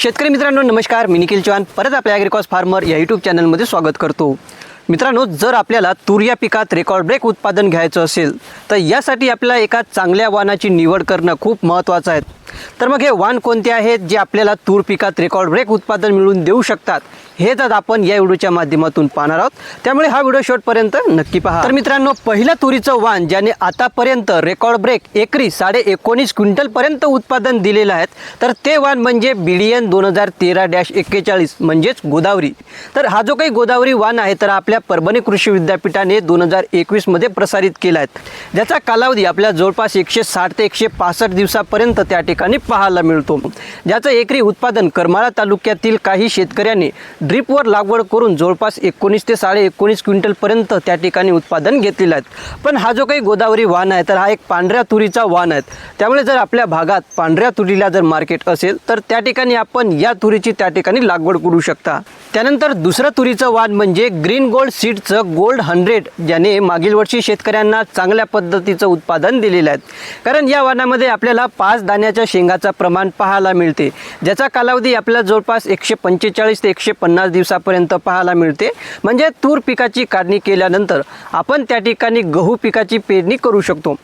शेतकरी मित्रांनो नमस्कार, मी निखिल चव्हाण परत आपल्या ॲग्रिकॉस फार्मर या यूट्यूब चॅनलमध्ये स्वागत करतो। मित्रांनो, जर आपल्याला तूर या पिकात रेकॉर्ड ब्रेक उत्पादन घ्यायचं असेल तर यासाठी आपल्याला एका चांगल्या वाणाची निवड करणं खूप महत्त्वाचं आहे। तर मग हे वाण कोणते आहेत जे आपल्याला तूर पिकात रेकॉर्ड ब्रेक उत्पादन मिळवून देऊ शकतात, हेच आज आपण या व्हिडिओच्या माध्यमातून पाहणार आहोत, त्यामुळे हा व्हिडिओ शेवटपर्यंत नक्की पहा। तर मित्रांनो, पहिलं तुरीचं वाण ज्याने आतापर्यंत रेकॉर्ड ब्रेक एकरी 19.5 क्विंटल पर्यंत उत्पादन दिलेलं आहे, तर ते वाण म्हणजे BDN 2013-41 म्हणजेच गोदावरी। तर हा जो काही गोदावरी वाण आहे तर आपल्या परभणी कृषी विद्यापीठाने 2021 मध्ये प्रसारित केला आहे, ज्याचा कालावधी आपल्या जवळपास 160 ते 165 दिवसापर्यंत त्या ठिकाणी पाहायला मिळतो। ज्याचं एकरी उत्पादन करमाळा तालुक्यातील काही शेतकऱ्यांनी ड्रिपवर लागवड करून जवळपास 19 ते 19.5 क्विंटल पर्यंत त्या ठिकाणी उत्पादन घेतलेलं आहे। पण हा जो काही गोदावरी वाण आहे तर हा एक पांढऱ्या तुरीचा वाण आहे, त्यामुळे जर आपल्या भागात पांढऱ्या तुरीला जर मार्केट असेल तर त्या ठिकाणी आपण या तुरीची त्या ठिकाणी लागवड करू शकता। त्यानंतर दुसरं तुरीचं वाण म्हणजे ग्रीन गोल्ड सीडचं गोल्ड 100, ज्याने मागील वर्षी शेतकऱ्यांना चांगल्या पद्धतीचं उत्पादन दिलेलं आहे। कारण या वाणामध्ये आपल्याला 5 दाण्याच्या शेंगाचं प्रमाण पाहायला मिळते, ज्याचा कालावधी आपल्याला जवळपास 145 ते 150 दिवसापर्यंत पाहायला मिळते। म्हणजे तूर पिकाची काढणी केल्यानंतर आपण त्या ठिकाणी गहू पिकाची पेरणी करू शकतो।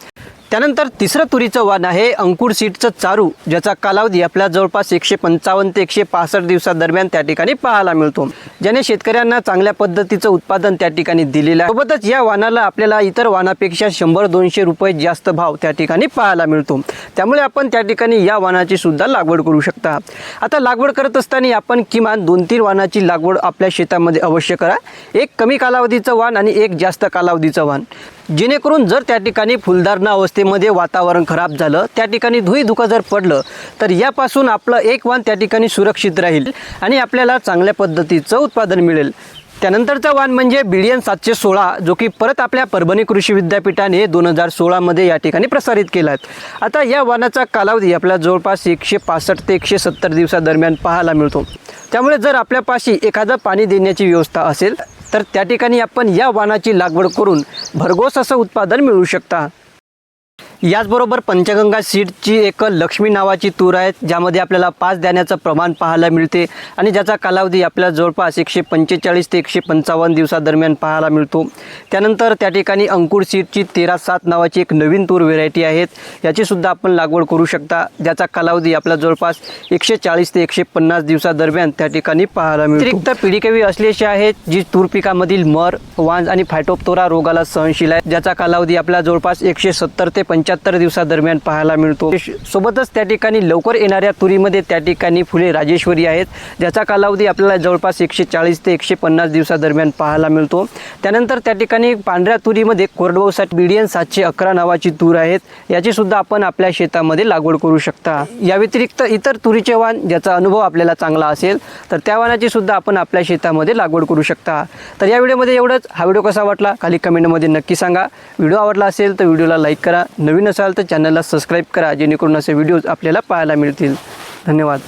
त्यानंतर तिसरं तुरीचं वाण आहे अंकुर सीडचं चारू, ज्याचा कालावधी आपल्या जवळपास 155 ते 165 दिवसादरम्यान त्या ठिकाणी पाहायला मिळतो, ज्याने शेतकऱ्यांना चांगल्या पद्धतीचं उत्पादन त्या ठिकाणी दिलेलं आहे। सोबतच या वाणाला आपल्याला इतर वाणापेक्षा 100-200 रुपये जास्त भाव त्या ठिकाणी पाहायला मिळतो, त्यामुळे आपण त्या ठिकाणी या वाणाची सुद्धा लागवड करू शकता। आता लागवड करत असताना आपण किमान 2-3 वाणाची लागवड आपल्या शेतामध्ये अवश्य करा, एक कमी कालावधीचं वाण आणि एक जास्त कालावधीचं वाण, जेणेकरून जर त्या ठिकाणी फुलधारणा अवस्थेमध्ये वातावरण खराब झालं, त्या ठिकाणी धुईधुकं जर पडलं तर यापासून आपलं एक वाण त्या ठिकाणी सुरक्षित राहील आणि आपल्याला चांगल्या पद्धतीचं उत्पादन मिळेल। त्यानंतरचा वाण म्हणजे BDN 716, जो की परत आपल्या परभणी कृषी विद्यापीठाने 2016 मध्ये या ठिकाणी प्रसारित केला आहे। आता या वाणाचा कालावधी आपल्याला जवळपास 165 ते 170 दिवसादरम्यान पाहायला मिळतो, त्यामुळे जर आपल्यापाशी एखादं पाणी देण्याची व्यवस्था असेल तर त्या ठिकाणी आपण या वाणाची लागवड करून भरघोस असं उत्पादन मिळवू शकता। याचबरोबर पंचगंगा सीडची एक लक्ष्मी नावाची तूर आहे, ज्यामध्ये आपल्याला 5 दाण्याचं प्रमाण पाहायला मिळते आणि ज्याचा कालावधी आपल्याला जवळपास 145 ते 155 दिवसादरम्यान पाहायला मिळतो। त्यानंतर त्या ठिकाणी अंकुर सीडची 13-7 नावाची एक नवीन तूर व्हेरायटी आहे, याची सुद्धा आपण लागवड करू शकता, ज्याचा कालावधी आपल्याला जवळपास 140 ते 150 दिवसादरम्यान त्या ठिकाणी पाहायला मिळतो। अतिरिक्त पिढीकवी असलेली आहेत, जी तूर पिकामधील मर, वांज आणि फायटोप्थोरा रोगाला सहनशील आहे, ज्याचा कालावधी आपल्याला जवळपास 170 ते 75 दिवसादरम्यान पाहायला मिळतो। सोबतच त्या ठिकाणी लवकर येणाऱ्या तुरीमध्ये त्या ठिकाणी फुले राजेश्वरी आहेत, ज्याचा कालावधी आपल्याला जवळपास 140 ते 150 दिवसादरम्यान पाहायला मिळतो। त्यानंतर त्या ठिकाणी पांढऱ्या तुरीमध्ये कोरडवाहूसाठी BDN 711 नावाची तूर आहेत, याची सुद्धा आपण आपल्या शेतामध्ये लागवड करू शकता। या व्यतिरिक्त इतर तुरीचे वाण ज्याचा अनुभव आपल्याला चांगला असेल तर त्या वाणाची सुद्धा आपण आपल्या शेतामध्ये लागवड करू शकता। तर या व्हिडिओमध्ये एवढंच। हा व्हिडिओ कसा वाटला खाली कमेंटमध्ये नक्की सांगा। व्हिडिओ आवडला असेल तर व्हिडिओला लाईक करा, नवीन असाल तर चॅनलला सबस्क्राईब करा, जेणेकरून असे व्हिडिओज आपल्याला पाहायला मिळतील। धन्यवाद।